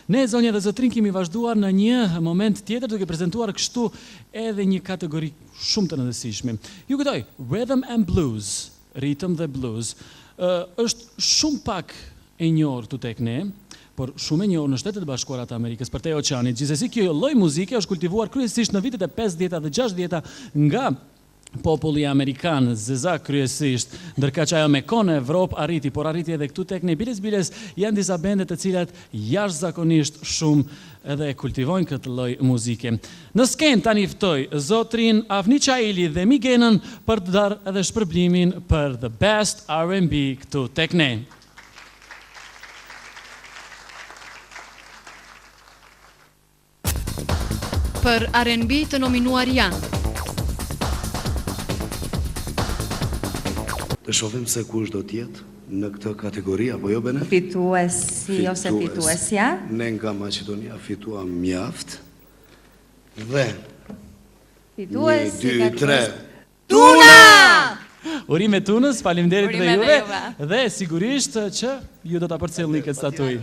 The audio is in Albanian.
Ne, zonja dhe zotrin, kemi vazhduar në një moment tjetër duke prezantuar kështu edhe një kategori shumë të rëndësishme. Ju kujtoj, Rhythm and Blues, Rhythm dhe Blues, është shumë pak e njohur këtu tek ne, por shumë e njohur në Shtetet e Bashkuara të Amerikës përtej oqeanit. Gjithsesi, kjo lloj muzike është kultivuar kryesisht në vitet e 50-ta dhe 60-ta nga populli amerikan, zeza kryesisht, ndërka që ajo me kohë në Evropë arriti, por arriti edhe këtu tek ne. Biles janë disa bende të cilat jashtëzakonisht shumë edhe kultivojnë këtë lloj muzike. Në skenë tani ftoj zotrin Avni Çaili dhe Migenën për të darë edhe shpërblimin për The Best R&B këtu tek ne. Për R&B të nominuar janë Të shohim se kush do t'jetë në këtë kategori, apo jo bene? Fituesi ose fituesja. Ne nga Maqedonia fituam mjaft. Dhe Fituesi 1, 2, 3. Tuna! Urime Tunës, faleminderit dhe Urime dhe juve juve. dhe sigurisht që ju do ta përcjellni këtë statuj.